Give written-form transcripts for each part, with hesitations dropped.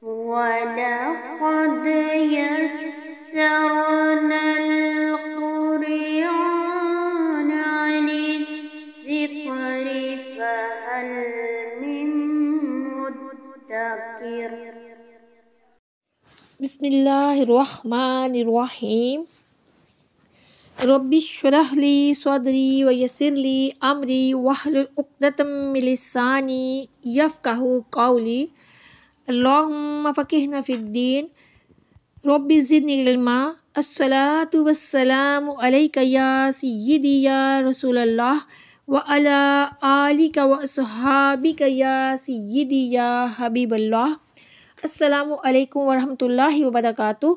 وَلَقَدْ يَسَّرْنَا الْقُرْآنَ لِلذِّكْرِ فَهَلْ مِن مُّدَّكِرٍ۔ بسم اللہ الرحمن الرحیم۔ رب اشرح لی صدری ویسر لی امری واحلل عقدۃ من لسانی یفقہوا قولی۔ اللہم فقہنا فی الدین رب زدنی علما۔ الصلاۃ والسلام علیک یا سیدی یا رسول اللہ وعلی آلک واصحابک یا سیدی یا حبیب اللہ۔ السلام علیکم ورحمۃ اللہ وبرکاتہ۔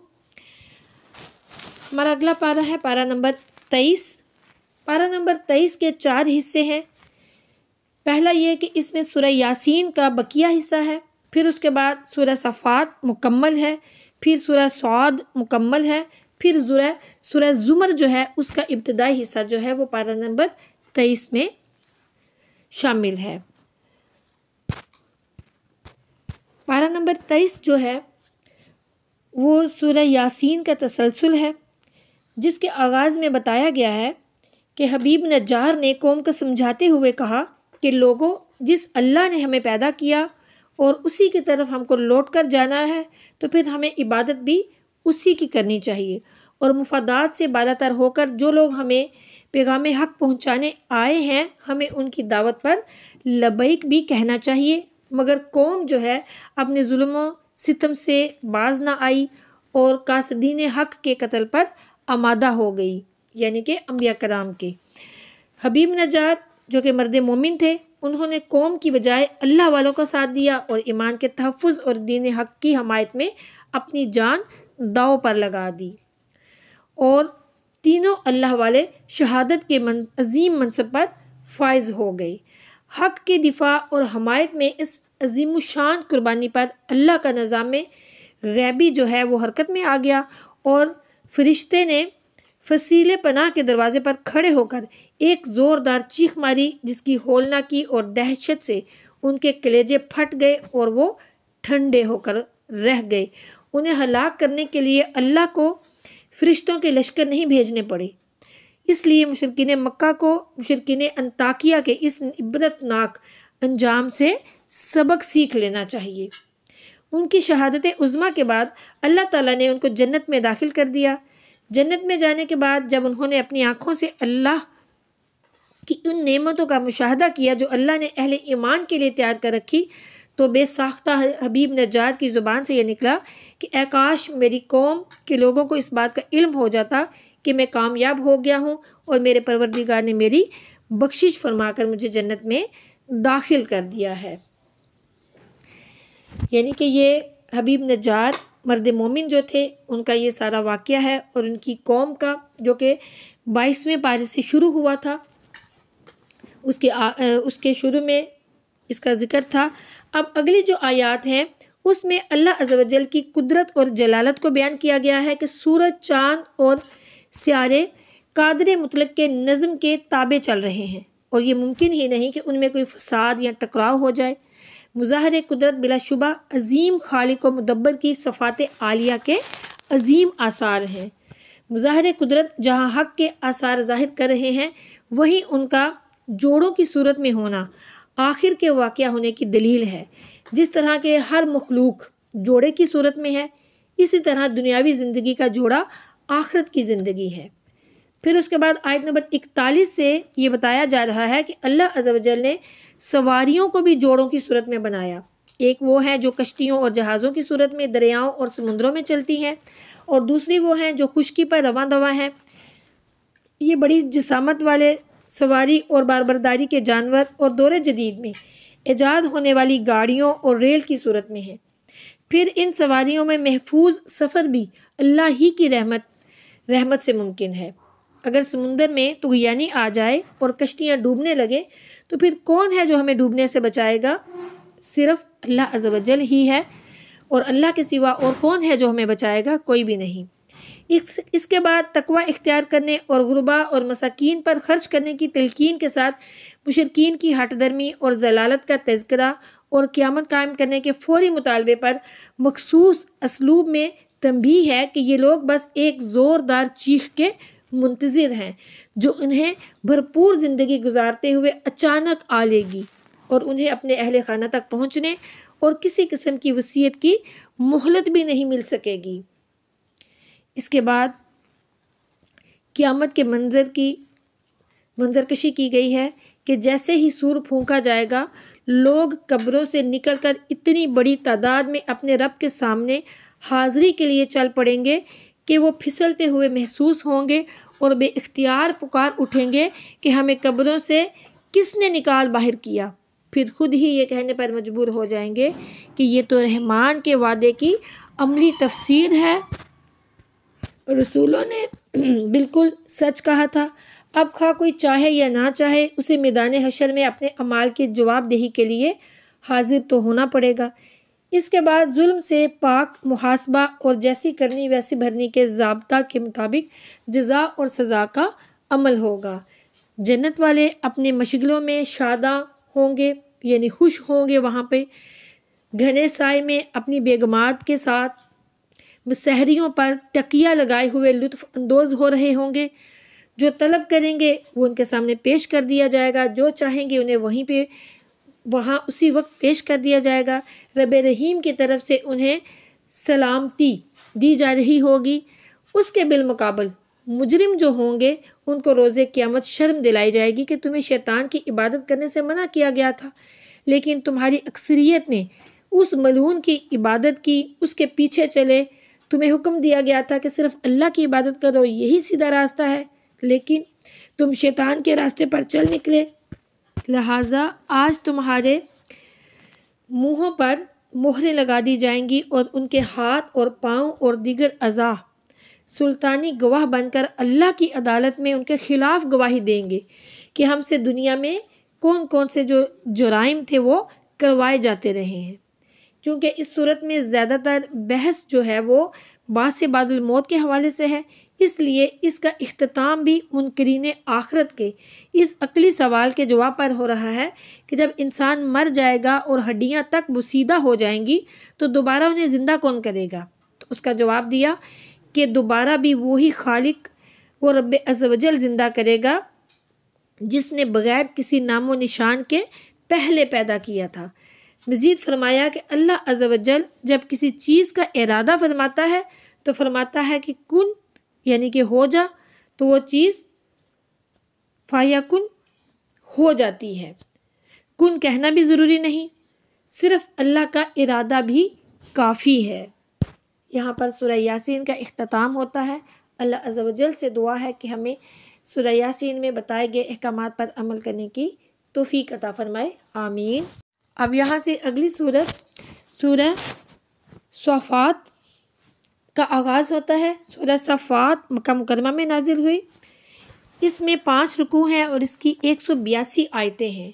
ہمارا اگلا پارہ ہے پارہ نمبر 23۔ پارہ نمبر 23 کے 4 حصے ہیں۔ پہلا یہ کہ اس میں سورہ یاسین کا بقیہ حصہ ہے، پھر اس کے بعد سورہ صفات مکمل ہے، پھر سورہ صاد مکمل ہے، پھر سورہ زمر جو ہے اس کا ابتدائی حصہ جو ہے وہ پارہ نمبر 23 میں شامل ہے۔ پارہ نمبر 23 جو ہے وہ سورہ یاسین کا تسلسل ہے، جس کے آغاز میں بتایا گیا ہے کہ حبیب نجار نے قوم کو سمجھاتے ہوئے کہا کہ لوگوں، جس اللہ نے ہمیں پیدا کیا اور اسی کی طرف ہم کو لوٹ کر جانا ہے، تو پھر ہمیں عبادت بھی اسی کی کرنی چاہیے، اور مفادات سے بالاتر ہو کر جو لوگ ہمیں پیغام حق پہنچانے آئے ہیں ہمیں ان کی دعوت پر لبیک بھی کہنا چاہیے۔ مگر قوم جو ہے اپنے ظلم و ستم سے باز نہ آئی اور قاصدین حق کے قتل پر آمادہ ہو گئی، یعنی کہ انبیاء کرام کے۔ حبیب نجار جو کہ مرد مومن تھے، انہوں نے قوم کی بجائے اللہ والوں کا ساتھ دیا اور ایمان کے تحفظ اور دین حق کی حمایت میں اپنی جان داؤ پر لگا دی، اور تینوں اللہ والے شہادت کے عظیم منصب پر فائز ہو گئے۔ حق کی دفاع اور حمایت میں اس عظیم الشان قربانی پر اللہ کا نظام غیبی جو ہے وہ حرکت میں آ گیا، اور فرشتے نے فصیل پناہ کے دروازے پر کھڑے ہو کر ایک زوردار چیخ ماری، جس کی ہولناکی اور دہشت سے ان کے کلیجے پھٹ گئے اور وہ ٹھنڈے ہو کر رہ گئے۔ انہیں ہلاک کرنے کے لیے اللہ کو فرشتوں کے لشکر نہیں بھیجنے پڑے۔ اس لیے مشرکین مکہ کو مشرکین انطاکیہ کے اس عبرتناک انجام سے سبق سیکھ لینا چاہیے۔ ان کی شہادت عظمیٰ کے بعد اللہ تعالیٰ نے ان کو جنت میں داخل کر دیا۔ جنت میں جانے کے بعد جب انہوں نے اپنی آنکھوں سے اللہ کی ان نعمتوں کا مشاہدہ کیا جو اللہ نے اہل ایمان کے لیے تیار کر رکھی، تو بے ساختہ حبیب نجار کی زبان سے یہ نکلا کہ اے کاش میری قوم کے لوگوں کو اس بات کا علم ہو جاتا کہ میں کامیاب ہو گیا ہوں اور میرے پروردگار نے میری بخشش فرما کر مجھے جنت میں داخل کر دیا ہے۔ یعنی کہ یہ حبیب نجار مرد مومن جو تھے، ان کا یہ سارا واقعہ ہے، اور ان کی قوم کا جو کہ 22ویں پارے سے شروع ہوا تھا، اس کے شروع میں اس کا ذکر تھا۔ اب اگلی جو آیات ہیں اس میں اللہ عز و جل کی قدرت اور جلالت کو بیان کیا گیا ہے کہ سورج، چاند اور سیارے قادر مطلق کے نظم کے تابع چل رہے ہیں، اور یہ ممکن ہی نہیں کہ ان میں کوئی فساد یا ٹکراؤ ہو جائے۔ مظاہر قدرت بلا شبہ عظیم خالق و مدبر کی صفات عالیہ کے عظیم آثار ہیں۔ مظاہر قدرت جہاں حق کے آثار ظاہر کر رہے ہیں، وہیں ان کا جوڑوں کی صورت میں ہونا آخر کے واقعہ ہونے کی دلیل ہے۔ جس طرح کہ ہر مخلوق جوڑے کی صورت میں ہے، اسی طرح دنیاوی زندگی کا جوڑا آخرت کی زندگی ہے۔ پھر اس کے بعد آیت نمبر 41 سے یہ بتایا جا رہا ہے کہ اللہ عز و جل نے سواریوں کو بھی جوڑوں کی صورت میں بنایا۔ ایک وہ ہیں جو کشتیوں اور جہازوں کی صورت میں دریاؤں اور سمندروں میں چلتی ہیں، اور دوسری وہ ہیں جو خشکی پر رواں دواں ہیں۔ یہ بڑی جسامت والے سواری اور باربرداری کے جانور اور دور جدید میں ایجاد ہونے والی گاڑیوں اور ریل کی صورت میں ہیں۔ پھر ان سواریوں میں محفوظ سفر بھی اللہ ہی کی رحمت سے ممکن ہے۔ اگر سمندر میں طغیانی آ جائے اور کشتیاں ڈوبنے لگے تو پھر کون ہے جو ہمیں ڈوبنے سے بچائے گا؟ صرف اللہ عز و جل ہی ہے، اور اللہ کے سوا اور کون ہے جو ہمیں بچائے گا؟ کوئی بھی نہیں۔ اس کے بعد تقوی اختیار کرنے اور غربا اور مساکین پر خرچ کرنے کی تلقین کے ساتھ مشرکین کی ہٹ درمی اور ضلالت کا تذکرہ اور قیامت قائم کرنے کے فوری مطالبے پر مخصوص اسلوب میں تنبیہ ہے کہ یہ لوگ بس ایک زوردار چیخ کے منتظر ہیں جو انہیں بھرپور زندگی گزارتے ہوئے اچانک آ لے گی اور انہیں اپنے اہل خانہ تک پہنچنے اور کسی قسم کی وصیت کی مہلت بھی نہیں مل سکے گی۔ اس کے بعد قیامت کے منظر کشی کی گئی ہے کہ جیسے ہی سور پھونکا جائے گا، لوگ قبروں سے نکل کر اتنی بڑی تعداد میں اپنے رب کے سامنے حاضری کے لیے چل پڑیں گے کہ وہ پھسلتے ہوئے محسوس ہوں گے اور بے اختیار پکار اٹھیں گے کہ ہمیں قبروں سے کس نے نکال باہر کیا، پھر خود ہی یہ کہنے پر مجبور ہو جائیں گے کہ یہ تو رحمان کے وعدے کی عملی تفسیر ہے، رسولوں نے بالکل سچ کہا تھا۔ اب خواہ کوئی چاہے یا نہ چاہے اسے میدان حشر میں اپنے اعمال کی جواب دہی کے لیے حاضر تو ہونا پڑے گا۔ اس کے بعد ظلم سے پاک محاسبہ اور جیسی کرنی ویسی بھرنی کے ضابطہ کے مطابق جزا اور سزا کا عمل ہوگا۔ جنت والے اپنے مشغلوں میں شاداں ہوں گے، یعنی خوش ہوں گے، وہاں پہ گھنے سائے میں اپنی بیگمات کے ساتھ مسحریوں پر تکیہ لگائے ہوئے لطف اندوز ہو رہے ہوں گے۔ جو طلب کریں گے وہ ان کے سامنے پیش کر دیا جائے گا، جو چاہیں گے انہیں وہاں اسی وقت پیش کر دیا جائے گا۔ رب رحیم کی طرف سے انہیں سلامتی دی جا رہی ہوگی۔ اس کے بالمقابل مجرم جو ہوں گے ان کو روز قیامت شرم دلائی جائے گی کہ تمہیں شیطان کی عبادت کرنے سے منع کیا گیا تھا، لیکن تمہاری اکثریت نے اس ملعون کی عبادت کی، اس کے پیچھے چلے۔ تمہیں حکم دیا گیا تھا کہ صرف اللہ کی عبادت کرو، یہی سیدھا راستہ ہے، لیکن تم شیطان کے راستے پر چل نکلے، لہٰذا آج تمہارے منہوں پر مہریں لگا دی جائیں گی اور ان کے ہاتھ اور پاؤں اور دیگر اعضاء سلطانی گواہ بن کر اللہ کی عدالت میں ان کے خلاف گواہی دیں گے کہ ہم سے دنیا میں کون کون سے جو جرائم تھے وہ کروائے جاتے رہے ہیں۔ چونکہ اس صورت میں زیادہ تر بحث جو ہے وہ بعث بعد الموت کے حوالے سے ہے، اس لیے اس کا اختتام بھی منکرین آخرت کے اس عقلی سوال کے جواب پر ہو رہا ہے کہ جب انسان مر جائے گا اور ہڈیاں تک بوسیدہ ہو جائیں گی تو دوبارہ انہیں زندہ کون کرے گا؟ تو اس کا جواب دیا کہ دوبارہ بھی وہی خالق وہ رب عز و جل زندہ کرے گا جس نے بغیر کسی نام و نشان کے پہلے پیدا کیا تھا۔ مزید فرمایا کہ اللہ عز و جل جب کسی چیز کا ارادہ فرماتا ہے تو فرماتا ہے کہ کن، یعنی کہ ہو جا، تو وہ چیز فیکن ہو جاتی ہے۔ کن کہنا بھی ضروری نہیں، صرف اللہ کا ارادہ بھی کافی ہے۔ یہاں پر سورہ یاسین کا اختتام ہوتا ہے۔ اللہ عز و جل سے دعا ہے کہ ہمیں سورہ یاسین میں بتائے گئے احکامات پر عمل کرنے کی توفیق عطا فرمائے، آمین۔ اب یہاں سے اگلی سورت سورہ صافات کا آغاز ہوتا ہے۔ سورہ صافات مکہ مکرمہ میں نازل ہوئی، اس میں 5 رکوع ہیں اور اس کی 182 آیتیں ہیں۔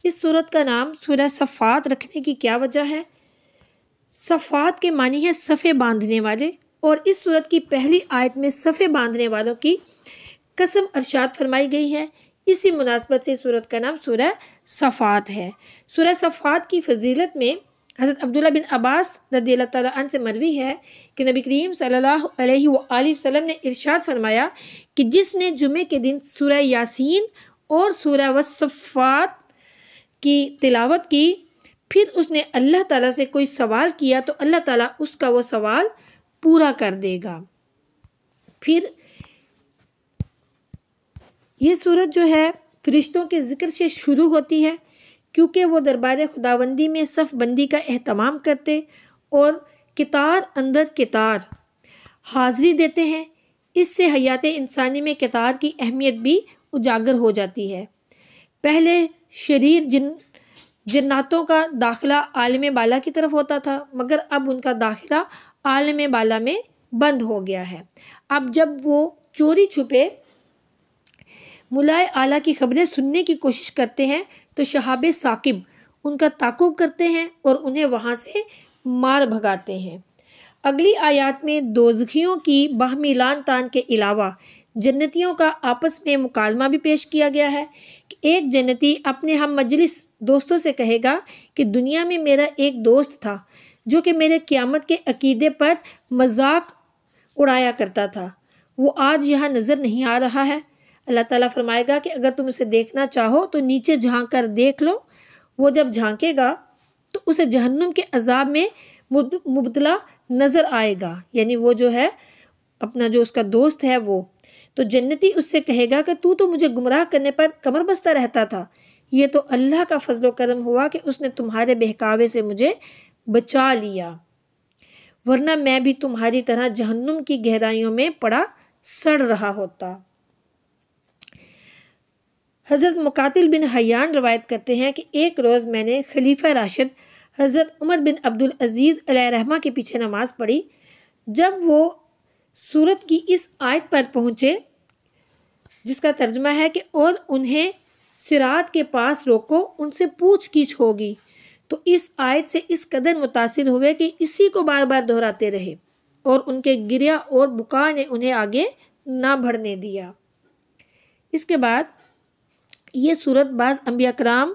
اس سورت کا نام سورہ صافات رکھنے کی کیا وجہ ہے؟ صفات کے معنی ہے صفے باندھنے والے، اور اس سورت کی پہلی آیت میں صفے باندھنے والوں کی قسم ارشاد فرمائی گئی ہے۔ اسی مناسبت سے سورت کا نام سورہ صفات ہے۔ سورہ صفات کی فضیلت میں حضرت عبداللہ بن عباس رضی اللہ تعالیٰ عنہ سے مروی ہے کہ نبی کریم صلی اللہ علیہ وآلہ وسلم نے ارشاد فرمایا کہ جس نے جمعے کے دن سورہ یاسین اور سورہ والصفات کی تلاوت کی، پھر اس نے اللہ تعالیٰ سے کوئی سوال کیا تو اللہ تعالیٰ اس کا وہ سوال پورا کر دے گا۔ پھر یہ سورت جو ہے فرشتوں کے ذکر سے شروع ہوتی ہے، کیونکہ وہ دربار خداوندی میں صف بندی کا اہتمام کرتے اور کتار اندر کتار حاضری دیتے ہیں۔ اس سے حیات انسانی میں کتار کی اہمیت بھی اجاگر ہو جاتی ہے۔ پہلے شریر جناتوں کا داخلہ عالم بالا کی طرف ہوتا تھا، مگر اب ان کا داخلہ عالم بالا میں بند ہو گیا ہے۔ اب جب وہ چوری چھپے ملائے اعلیٰ کی خبریں سننے کی کوشش کرتے ہیں تو شہاب ثاقب ان کا تعاقب کرتے ہیں اور انہیں وہاں سے مار بھگاتے ہیں۔ اگلی آیات میں دوزخیوں کی باہمی لان تان کے علاوہ جنتیوں کا آپس میں مکالمہ بھی پیش کیا گیا ہے کہ ایک جنتی اپنے ہم مجلس دوستوں سے کہے گا کہ دنیا میں میرا ایک دوست تھا جو کہ میرے قیامت کے عقیدے پر مذاق اڑایا کرتا تھا، وہ آج یہاں نظر نہیں آ رہا ہے۔ اللہ تعالیٰ فرمائے گا کہ اگر تم اسے دیکھنا چاہو تو نیچے جھانک کر دیکھ لو۔ وہ جب جھانکے گا تو اسے جہنم کے عذاب میں مبتلا نظر آئے گا، یعنی وہ جو ہے اپنا جو اس کا دوست ہے وہ۔ تو جنتی اس سے کہے گا کہ تو مجھے گمراہ کرنے پر کمر بستہ رہتا تھا، یہ تو اللہ کا فضل و کرم ہوا کہ اس نے تمہارے بہکاوے سے مجھے بچا لیا، ورنہ میں بھی تمہاری طرح جہنم کی گہرائیوں میں پڑا سڑ رہا ہوتا۔ حضرت مقاتل بن حیان روایت کرتے ہیں کہ ایک روز میں نے خلیفہ راشد حضرت عمر بن عبدالعزیز علیہ رحمہ کے پیچھے نماز پڑھی۔ جب وہ سورت کی اس آیت پر پہنچے جس کا ترجمہ ہے کہ اور انہیں صراط کے پاس روکو، ان سے پوچھ گچھ ہوگی، تو اس آیت سے اس قدر متاثر ہوئے کہ اسی کو بار بار دہراتے رہے اور ان کے گریہ اور بکا نے انہیں آگے نہ بڑھنے دیا۔ اس کے بعد یہ سورت بعض انبیاء کرام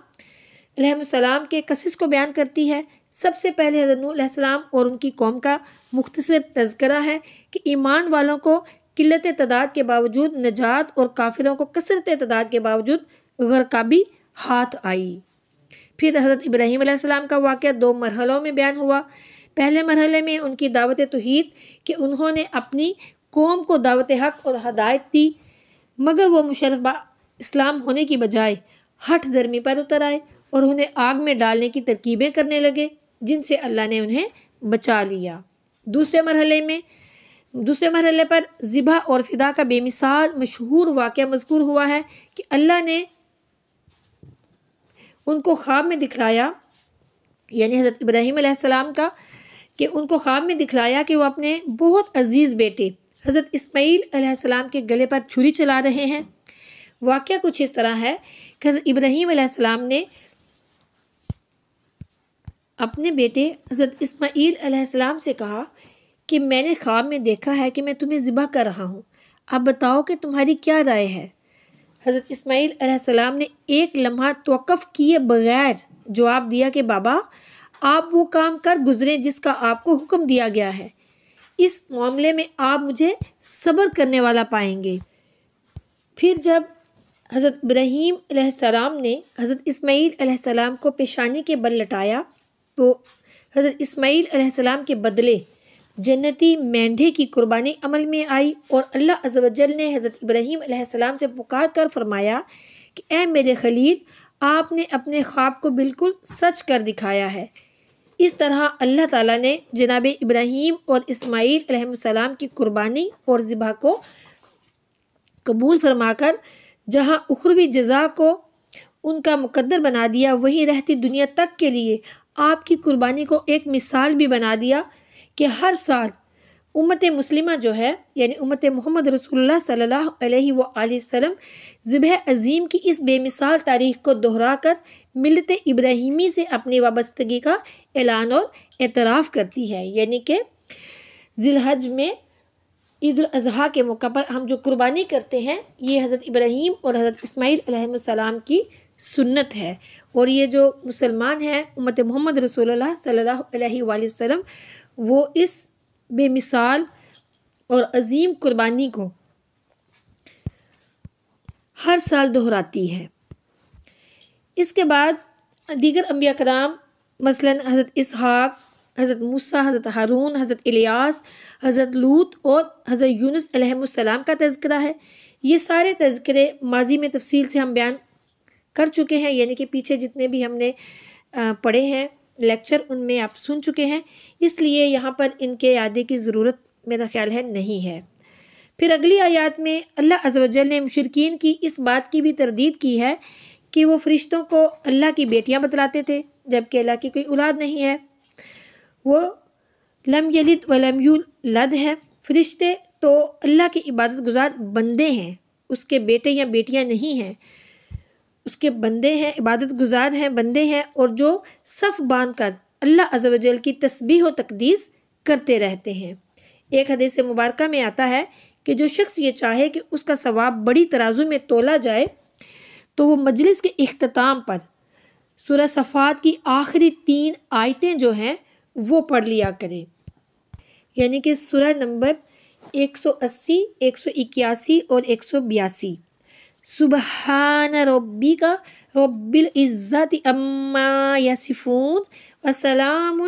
علیہ السلام کے قصص کو بیان کرتی ہے۔ سب سے پہلے حضرت نوح علیہ السلام اور ان کی قوم کا مختصر تذکرہ ہے کہ ایمان والوں کو قلت تعداد کے باوجود نجات اور کافروں کو کثرت تعداد کے باوجود غرقابی ہاتھ آئی۔ پھر حضرت ابراہیم علیہ السلام کا واقعہ 2 مرحلوں میں بیان ہوا۔ پہلے مرحلے میں ان کی دعوت توحید کہ انہوں نے اپنی قوم کو دعوت حق اور ہدایت دی، مگر وہ مشرف اسلام ہونے کی بجائے ہٹ درمی پر اتر آئے اور انہیں آگ میں ڈالنے کی ترکیبیں کرنے لگے، جن سے اللہ نے انہیں بچا لیا۔ دوسرے مرحلے پر ذبح اور فدا کا بے مثال مشہور واقعہ مذکور ہوا ہے کہ اللہ نے ان کو خواب میں دکھلایا، یعنی حضرت ابراہیم علیہ السلام کا، کہ ان کو خواب میں دکھلایا کہ وہ اپنے بہت عزیز بیٹے حضرت اسماعیل علیہ السلام کے گلے پر چھری چلا رہے ہیں۔ واقعہ کچھ اس طرح ہے کہ حضرت ابراہیم علیہ السلام نے اپنے بیٹے حضرت اسماعیل علیہ السلام سے کہا کہ میں نے خواب میں دیکھا ہے کہ میں تمہیں ذبح کر رہا ہوں، اب بتاؤ کہ تمہاری کیا رائے ہے۔ حضرت اسماعیل علیہ السلام نے ایک لمحہ توقف کیے بغیر جواب دیا کہ بابا، آپ وہ کام کر گزریں جس کا آپ کو حکم دیا گیا ہے، اس معاملے میں آپ مجھے صبر کرنے والا پائیں گے۔ پھر جب حضرت ابراہیم علیہ السلام نے حضرت اسماعیل علیہ السلام کو پیشانی کے بل لٹایا تو حضرت اسماعیل علیہ السلام کے بدلے جنتی مینڈھے کی قربانی عمل میں آئی، اور اللہ عز و جل نے حضرت ابراہیم علیہ السلام سے پکار کر فرمایا کہ اے میرے خلیل، آپ نے اپنے خواب کو بالکل سچ کر دکھایا ہے۔ اس طرح اللہ تعالیٰ نے جناب ابراہیم اور اسماعیل علیہ السلام کی قربانی اور ذبح کو قبول فرما کر جہاں اخروی جزا کو ان کا مقدر بنا دیا، وہیں رہتی دنیا تک کے لیے آپ کی قربانی کو ایک مثال بھی بنا دیا کہ ہر سال امت مسلمہ جو ہے، یعنی امت محمد رسول اللہ صلی اللہ علیہ وآلہ وسلم، ذبح عظیم کی اس بے مثال تاریخ کو دہرا کر ملت ابراہیمی سے اپنی وابستگی کا اعلان اور اعتراف کرتی ہے۔ یعنی کہ ذی الحج میں عید الاضحیٰ کے موقع پر ہم جو قربانی کرتے ہیں، یہ حضرت ابراہیم اور حضرت اسماعیل علیہ السلام کی سنت ہے، اور یہ جو مسلمان ہیں امت محمد رسول اللہ صلی اللہ علیہ وآلہ وسلم، وہ اس بے مثال اور عظیم قربانی کو ہر سال دہراتی ہے۔ اس کے بعد دیگر انبیاء کرام مثلاً حضرت اسحاق، حضرت موسیٰ، حضرت ہارون، حضرت الیاس، حضرت لوط اور حضرت یونس علیہ السلام کا تذکرہ ہے۔ یہ سارے تذکرے ماضی میں تفصیل سے ہم بیان کر چکے ہیں، یعنی کہ پیچھے جتنے بھی ہم نے پڑھے ہیں لیکچر ان میں آپ سن چکے ہیں، اس لیے یہاں پر ان کے اعادے کی ضرورت میرا خیال ہے نہیں ہے۔ پھر اگلی آیات میں اللہ عز و جل نے مشرکین کی اس بات کی بھی تردید کی ہے کہ وہ فرشتوں کو اللہ کی بیٹیاں بتلاتے تھے، جبکہ اللہ کی کوئی اولاد نہیں ہے، وہ لم یلد ولم یولد ہے۔ فرشتے تو اللہ کے عبادت گزار بندے ہیں، اس کے بیٹے یا بیٹیاں نہیں ہیں، اس کے بندے ہیں، عبادت گزار ہیں، بندے ہیں، اور جو صف باندھ کر اللہ عز و جل کی تسبیح و تقدیس کرتے رہتے ہیں۔ ایک حدیث مبارکہ میں آتا ہے کہ جو شخص یہ چاہے کہ اس کا ثواب بڑی ترازو میں تولا جائے تو وہ مجلس کے اختتام پر سورہ صفات کی آخری 3 آیتیں جو ہیں وہ پڑھ لیا کریں، یعنی کہ سورہ نمبر 180، 181 اور 182۔ سبحان ربک رب العزت عما یصفون وسلام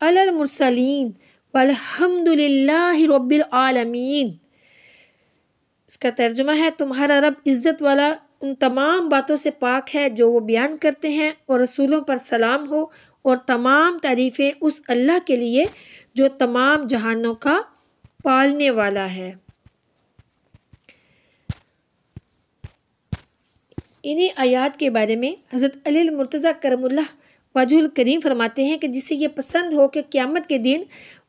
علی المرسلین والحمد للہ رب العالمین۔ اس کا ترجمہ ہے تمہارا رب عزت والا ان تمام باتوں سے پاک ہے جو وہ بیان کرتے ہیں، اور رسولوں پر سلام ہو، اور تمام تعریفیں اس اللہ کے لیے جو تمام جہانوں کا پالنے والا ہے۔ انہی آیات کے بارے میں حضرت علی المرتضیٰ کرم اللہ وجہ الکریم فرماتے ہیں کہ جسے یہ پسند ہو کہ قیامت کے دن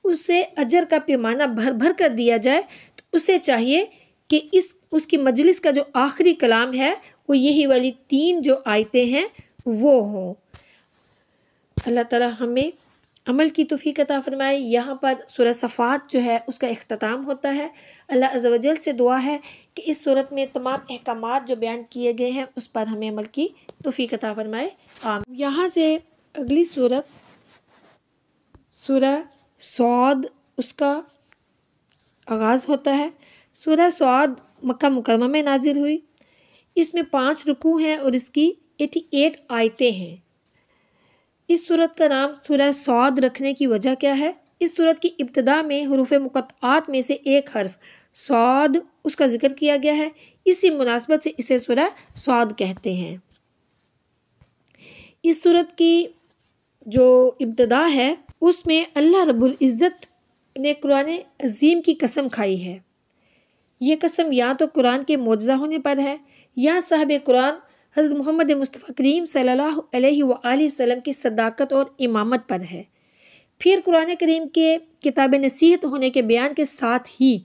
اسے اجر کا پیمانہ بھر بھر کر دیا جائے تو اسے چاہیے کہ اس کی مجلس کا جو آخری کلام ہے وہ یہی والی 3 جو آیتیں ہیں وہ ہوں۔ اللہ تعالی ہمیں عمل کی توفیق عطا فرمائے۔ یہاں پر سورہ صفات جو ہے اس کا اختتام ہوتا ہے۔ اللہ عز و جل سے دعا ہے کہ اس صورت میں تمام احکامات جو بیان کیے گئے ہیں اس پر ہمیں عمل کی توفیق عطا فرمائے، آمین۔ یہاں سے اگلی صورت سورہ صاد اس کا آغاز ہوتا ہے۔ سورہ صاد مکہ مکرمہ میں نازل ہوئی، اس میں 5 رکوع ہیں اور اس کی 88 آیتیں ہیں۔ اس صورت کا نام سورہ صاد رکھنے کی وجہ کیا ہے؟ اس صورت کی ابتدا میں حروف مقطعات میں سے ایک حرف صاد اس کا ذکر کیا گیا ہے، اسی مناسبت سے اسے سورہ صاد کہتے ہیں۔ اس صورت کی جو ابتدا ہے اس میں اللہ رب العزت نے قرآن عظیم کی قسم کھائی ہے۔ یہ قسم یا تو قرآن کے معجزہ ہونے پر ہے یا صاحب قرآن حضرت محمد مصطفیٰ کریم صلی اللہ علیہ وآلہ وسلم کی صداقت اور امامت پر ہے۔ پھر قرآن کریم کے کتاب نصیحت ہونے کے بیان کے ساتھ ہی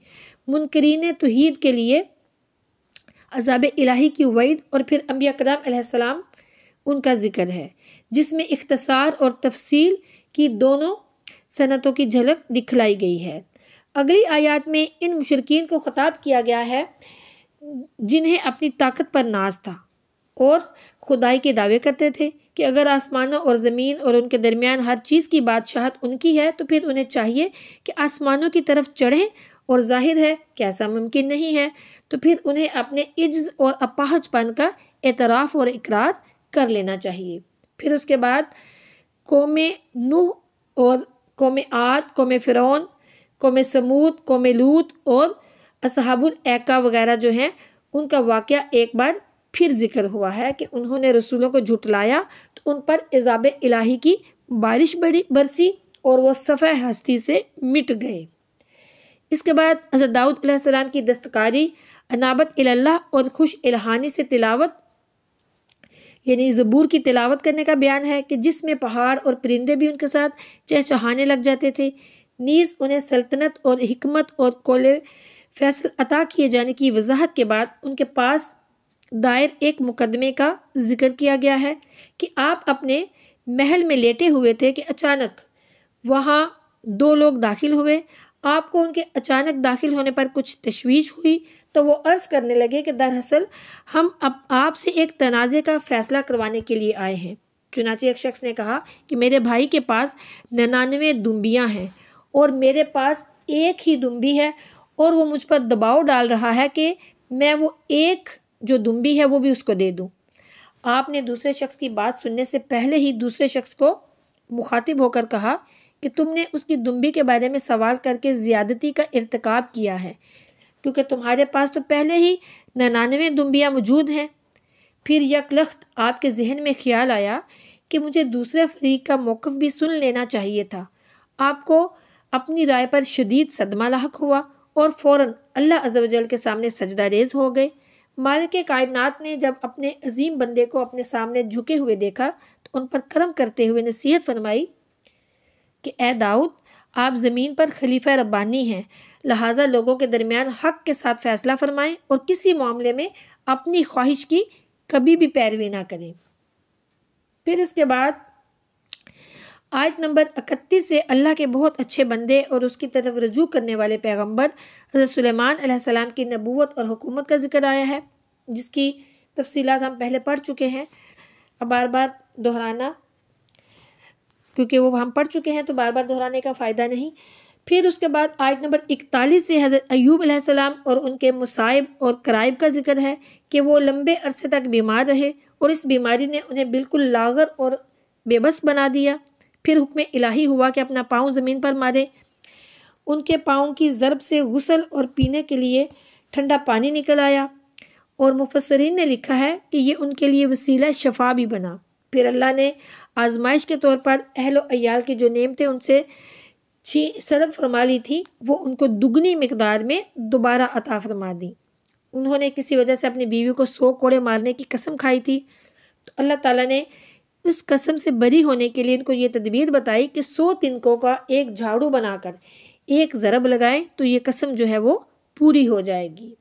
منکرین توحید کے لیے عذاب الہی کی وعید، اور پھر انبیاء کرام علیہ السلام ان کا ذکر ہے، جس میں اختصار اور تفصیل کی دونوں صنعتوں کی جھلک دکھلائی گئی ہے۔ اگلی آیات میں ان مشرکین کو خطاب کیا گیا ہے جنہیں اپنی طاقت پر ناز تھا اور خدائی کے دعوے کرتے تھے کہ اگر آسمانوں اور زمین اور ان کے درمیان ہر چیز کی بادشاہت ان کی ہے تو پھر انہیں چاہیے کہ آسمانوں کی طرف چڑھیں، اور ظاہر ہے کہ ایسا ممکن نہیں ہے، تو پھر انہیں اپنے عجز اور اپاہج پن کا اعتراف اور اقرار کر لینا چاہیے۔ پھر اس کے بعد قوم نوح اور قوم عاد، قوم فرعون، قوم سمود، قوم لوط اور اصحاب الایکہ وغیرہ جو ہیں ان کا واقعہ ایک بار پھر ذکر ہوا ہے کہ انہوں نے رسولوں کو جھٹلایا تو ان پر عذاب الہی کی بارش برسی اور وہ صفحہ ہستی سے مٹ گئے۔ اس کے بعد حضرت داؤد علیہ السلام کی دستکاری، انابت اللہ اور خوش الہانی سے تلاوت یعنی زبور کی تلاوت کرنے کا بیان ہے کہ جس میں پہاڑ اور پرندے بھی ان کے ساتھ چہچہانے لگ جاتے تھے، نیز انہیں سلطنت اور حکمت اور قول فیصل عطا کیے جانے کی وضاحت کے بعد ان کے پاس دائر ایک مقدمے کا ذکر کیا گیا ہے کہ آپ اپنے محل میں لیٹے ہوئے تھے کہ اچانک وہاں 2 لوگ داخل ہوئے۔ آپ کو ان کے اچانک داخل ہونے پر کچھ تشویش ہوئی تو وہ عرض کرنے لگے کہ دراصل ہم اب آپ سے ایک تنازع کا فیصلہ کروانے کے لیے آئے ہیں۔ چنانچہ ایک شخص نے کہا کہ میرے بھائی کے پاس 99 دمبیاں ہیں اور میرے پاس ایک ہی دمبی ہے، اور وہ مجھ پر دباؤ ڈال رہا ہے کہ میں وہ ایک جو دمبی ہے وہ بھی اس کو دے دوں۔ آپ نے دوسرے شخص کی بات سننے سے پہلے ہی دوسرے شخص کو مخاطب ہو کر کہا کہ تم نے اس کی دمبی کے بارے میں سوال کر کے زیادتی کا ارتکاب کیا ہے، کیونکہ تمہارے پاس تو پہلے ہی 99 دمبیاں موجود ہیں۔ پھر یک لخت آپ کے ذہن میں خیال آیا کہ مجھے دوسرے فریق کا موقف بھی سن لینا چاہیے تھا۔ آپ کو اپنی رائے پر شدید صدمہ لاحق ہوا اور فوراً اللہ عز و جل کے سامنے سجدہ ریز ہو گئے۔ مالک کائنات نے جب اپنے عظیم بندے کو اپنے سامنے جھکے ہوئے دیکھا تو ان پر کرم کرتے ہوئے نصیحت فرمائی کہ اے داؤد، آپ زمین پر خلیفہ ربانی ہیں، لہٰذا لوگوں کے درمیان حق کے ساتھ فیصلہ فرمائیں اور کسی معاملے میں اپنی خواہش کی کبھی بھی پیروی نہ کریں۔ پھر اس کے بعد آیت نمبر 31 سے اللہ کے بہت اچھے بندے اور اس کی طرف رجوع کرنے والے پیغمبر حضرت سلیمان علیہ السلام کی نبوت اور حکومت کا ذکر آیا ہے، جس کی تفصیلات ہم پہلے پڑھ چکے ہیں۔ اب بار بار دہرانا، کیونکہ وہ ہم پڑھ چکے ہیں تو بار بار دہرانے کا فائدہ نہیں۔ پھر اس کے بعد آیت نمبر 41 سے حضرت ایوب علیہ السلام اور ان کے مصائب اور کرائب کا ذکر ہے کہ وہ لمبے عرصے تک بیمار رہے اور اس بیماری نے انہیں بالکل لاغر اور بے بس بنا دیا۔ پھر حکم الہی ہوا کہ اپنا پاؤں زمین پر مارے۔ ان کے پاؤں کی ضرب سے غسل اور پینے کے لیے ٹھنڈا پانی نکل آیا، اور مفسرین نے لکھا ہے کہ یہ ان کے لیے وسیلہ شفا بھی بنا۔ پھر اللہ نے آزمائش کے طور پر اہل و عیال کی جو نعمتیں ان سے سلب فرما لی تھی وہ ان کو دگنی مقدار میں دوبارہ عطا فرما دی۔ انہوں نے کسی وجہ سے اپنی بیوی کو 100 کوڑے مارنے کی قسم کھائی تھی، تو اللہ تعالیٰ نے اس قسم سے بری ہونے کے لیے ان کو یہ تدبیر بتائی کہ 100 تنکوں کا ایک جھاڑو بنا کر ایک ضرب لگائیں تو یہ قسم جو ہے وہ پوری ہو جائے گی۔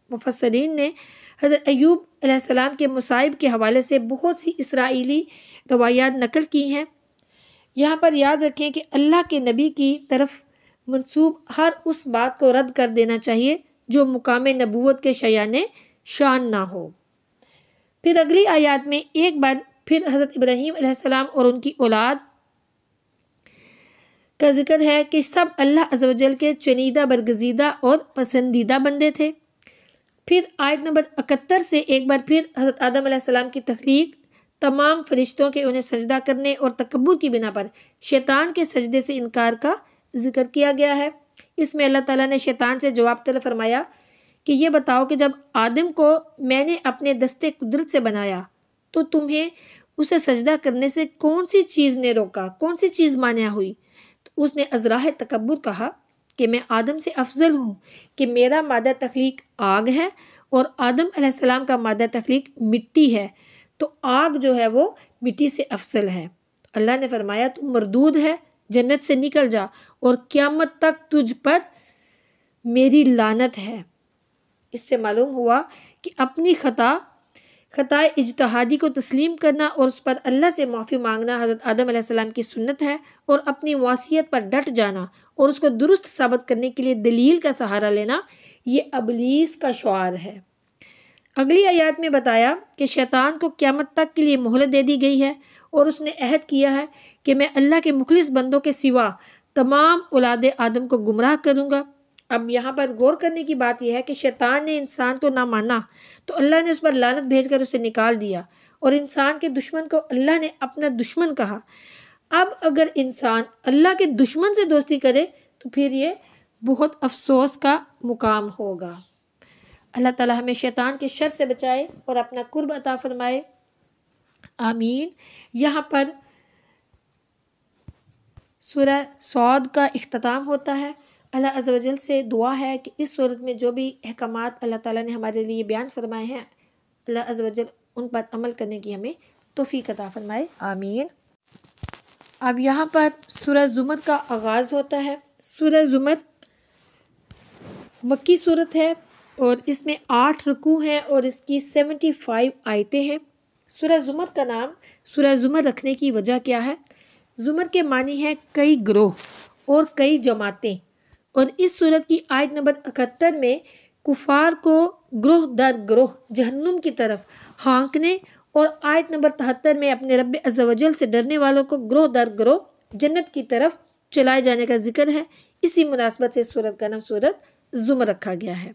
مفسرین نے حضرت ایوب علیہ السلام کے مصائب کے حوالے سے بہت سی اسرائیلی روایات نقل کی ہیں۔ یہاں پر یاد رکھیں کہ اللہ کے نبی کی طرف منسوب ہر اس بات کو رد کر دینا چاہیے جو مقام نبوت کے شایان شان نہ ہو۔ پھر اگلی آیات میں ایک بار پھر حضرت ابراہیم علیہ السلام اور ان کی اولاد کا ذکر ہے کہ سب اللہ عز و جل کے چنیدہ برگزیدہ اور پسندیدہ بندے تھے۔ پھر آیت نمبر 71 سے ایک بار پھر حضرت آدم علیہ السلام کی تخلیق، تمام فرشتوں کے انہیں سجدہ کرنے اور تکبر کی بنا پر شیطان کے سجدے سے انکار کا ذکر کیا گیا ہے۔ اس میں اللہ تعالیٰ نے شیطان سے جواب طلب فرمایا کہ یہ بتاؤ کہ جب آدم کو میں نے اپنے دستے قدرت سے بنایا تو تمہیں اسے سجدہ کرنے سے کون سی چیز نے روکا، کون سی چیز مانع ہوئی؟ تو اس نے ازراہ تکبر کہا کہ میں آدم سے افضل ہوں، کہ میرا مادہ تخلیق آگ ہے اور آدم علیہ السلام کا مادہ تخلیق مٹی ہے، تو آگ جو ہے وہ مٹی سے افضل ہے۔ اللہ نے فرمایا تو مردود ہے، جنت سے نکل جا اور قیامت تک تجھ پر میری لعنت ہے۔ اس سے معلوم ہوا کہ اپنی خطائے اجتہادی کو تسلیم کرنا اور اس پر اللہ سے معافی مانگنا حضرت آدم علیہ السلام کی سنت ہے، اور اپنی معصیت پر ڈٹ جانا اور اس کو درست ثابت کرنے کے لیے دلیل کا سہارا لینا یہ ابلیس کا شعار ہے۔ اگلی آیات میں بتایا کہ شیطان کو قیامت تک کے لیے مہلت دے دی گئی ہے اور اس نے عہد کیا ہے کہ میں اللہ کے مخلص بندوں کے سوا تمام اولاد آدم کو گمراہ کروں گا۔ اب یہاں پر غور کرنے کی بات یہ ہے کہ شیطان نے انسان کو نہ مانا تو اللہ نے اس پر لعنت بھیج کر اسے نکال دیا، اور انسان کے دشمن کو اللہ نے اپنا دشمن کہا۔ اب اگر انسان اللہ کے دشمن سے دوستی کرے تو پھر یہ بہت افسوس کا مقام ہوگا۔ اللہ تعالی ہمیں شیطان کے شر سے بچائے اور اپنا قرب عطا فرمائے، آمین۔ یہاں پر سورہ صاد کا اختتام ہوتا ہے۔ اللہ عز و جل سے دعا ہے کہ اس صورت میں جو بھی احکامات اللہ تعالیٰ نے ہمارے لیے بیان فرمائے ہیں، اللہ عز و جل ان پر عمل کرنے کی ہمیں توفیق عطا فرمائے، آمین۔ اب یہاں پر سورہ زمر کا آغاز ہوتا ہے۔ سورہ زمر مکی صورت ہے اور اس میں 8 رکوع ہیں اور اس کی 75 آیتیں ہیں۔ سورہ زمر کا نام سورہ زمر رکھنے کی وجہ کیا ہے؟ زمر کے معنی ہے کئی گروہ اور کئی جماعتیں، اور اس سورت کی آیت نمبر 71 میں کفار کو گروہ در گروہ جہنم کی طرف ہانکنے، اور آیت نمبر 73 میں اپنے رب عز و جل سے ڈرنے والوں کو گروہ در گروہ جنت کی طرف چلائے جانے کا ذکر ہے۔ اسی مناسبت سے سورت کا نام سورت زمر رکھا گیا ہے۔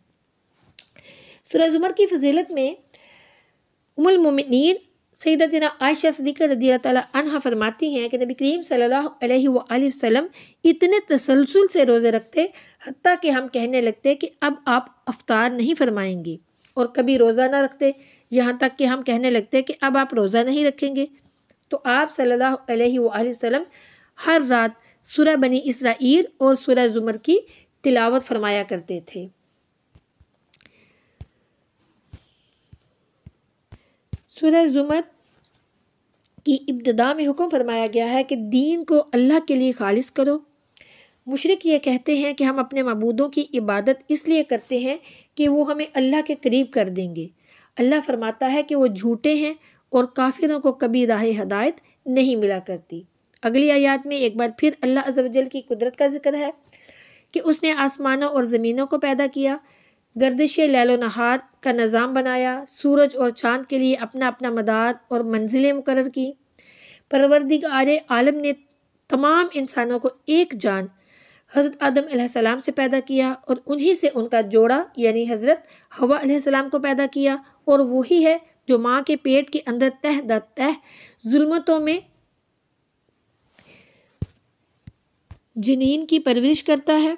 سورہ زمر کی فضیلت میں ام المومنین سیدتنا عائشہ صدیقہ رضی اللہ تعالیٰ عنہ فرماتی ہیں کہ نبی کریم صلی اللہ علیہ وآلہ وسلم اتنے تسلسل سے روزے رکھتے حتیٰ کہ ہم کہنے لگتے کہ اب آپ افطار نہیں فرمائیں گے، اور کبھی روزہ نہ رکھتے یہاں تک کہ ہم کہنے لگتے کہ اب آپ روزہ نہیں رکھیں گے۔ تو آپ صلی اللہ علیہ وآلہ وسلم ہر رات سورہ بنی اسرائیل اور سورہ زمر کی تلاوت فرمایا کرتے تھے۔ سورہ زمر کی ابتدا میں حکم فرمایا گیا ہے کہ دین کو اللہ کے لیے خالص کرو۔ مشرک یہ کہتے ہیں کہ ہم اپنے معبودوں کی عبادت اس لیے کرتے ہیں کہ وہ ہمیں اللہ کے قریب کر دیں گے۔ اللہ فرماتا ہے کہ وہ جھوٹے ہیں اور کافروں کو کبھی راہ ہدایت نہیں ملا کرتی۔ اگلی آیات میں ایک بار پھر اللہ عز و جل کی قدرت کا ذکر ہے کہ اس نے آسمانوں اور زمینوں کو پیدا کیا گردش لیل و نہار کا نظام بنایا، سورج اور چاند کے لیے اپنا اپنا مدار اور منزلیں مقرر کی۔ پروردگار عالم نے تمام انسانوں کو ایک جان حضرت آدم علیہ السلام سے پیدا کیا اور انہی سے ان کا جوڑا یعنی حضرت حوا علیہ السلام کو پیدا کیا، اور وہی ہے جو ماں کے پیٹ کے اندر تہ در تہ ظلمتوں میں جنین کی پرورش کرتا ہے۔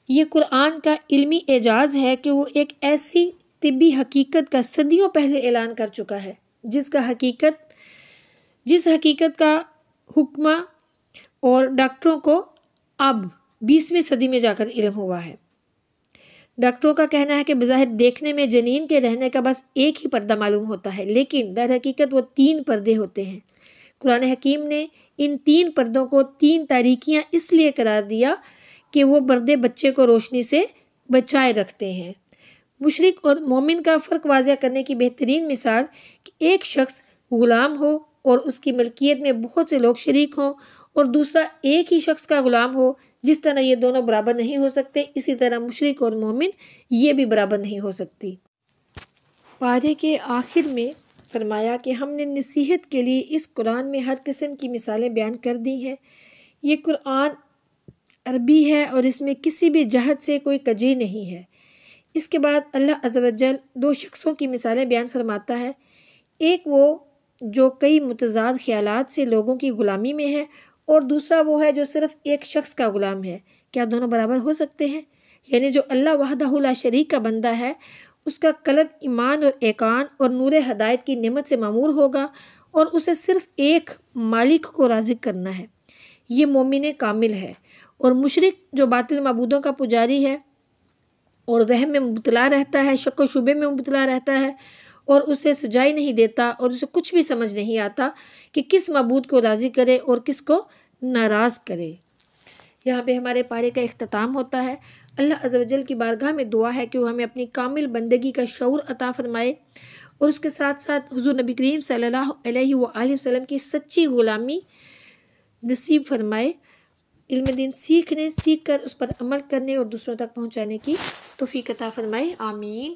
یہ قرآن کا علمی اعجاز ہے کہ وہ ایک ایسی طبی حقیقت کا صدیوں پہلے اعلان کر چکا ہے جس حقیقت کا حکمہ اور ڈاکٹروں کو اب 20ویں صدی میں جا کر علم ہوا ہے۔ ڈاکٹروں کا کہنا ہے کہ بظاہر دیکھنے میں جنین کے رہنے کا بس ایک ہی پردہ معلوم ہوتا ہے، لیکن در حقیقت وہ 3 پردے ہوتے ہیں۔ قرآن حکیم نے ان 3 پردوں کو 3 تاریکیاں اس لیے قرار دیا کہ وہ پردے بچے کو روشنی سے بچائے رکھتے ہیں۔ مشرک اور مومن کا فرق واضح کرنے کی بہترین مثال کہ ایک شخص غلام ہو اور اس کی ملکیت میں بہت سے لوگ شریک ہوں، اور دوسرا ایک ہی شخص کا غلام ہو۔ جس طرح یہ دونوں برابر نہیں ہو سکتے، اسی طرح مشرک اور مومن یہ بھی برابر نہیں ہو سکتی۔ پارے کے آخر میں فرمایا کہ ہم نے نصیحت کے لیے اس قرآن میں ہر قسم کی مثالیں بیان کر دی ہیں۔ یہ قرآن عربی ہے اور اس میں کسی بھی جہت سے کوئی کجی نہیں ہے۔ اس کے بعد اللہ عز و جل 2 شخصوں کی مثالیں بیان فرماتا ہے، ایک وہ جو کئی متضاد خیالات سے لوگوں کی غلامی میں ہے، اور دوسرا وہ ہے جو صرف ایک شخص کا غلام ہے۔ کیا دونوں برابر ہو سکتے ہیں؟ یعنی جو اللہ وحدہ لا شریک کا بندہ ہے، اس کا قلب ایمان اور ایقان اور نور ہدایت کی نعمت سے معمور ہوگا، اور اسے صرف ایک مالک کو رازق کرنا ہے۔ یہ مومن کامل ہے۔ اور مشرک جو باطل معبودوں کا پجاری ہے اور وہم میں مبتلا رہتا ہے، شک و شبے میں مبتلا رہتا ہے، اور اسے سجائی نہیں دیتا اور اسے کچھ بھی سمجھ نہیں آتا کہ کس معبود کو راضی کرے اور کس کو ناراض کرے۔ یہاں پہ ہمارے پارے کا اختتام ہوتا ہے۔ اللہ عز و جل کی بارگاہ میں دعا ہے کہ وہ ہمیں اپنی کامل بندگی کا شعور عطا فرمائے، اور اس کے ساتھ ساتھ حضور نبی کریم صلی اللہ علیہ وآلہ وسلم کی سچی غلامی نصیب فرمائے۔ علم دین سیکھ کر اس پر عمل کرنے اور دوسروں تک پہنچانے کی توفیق عطا فرمائے، آمین۔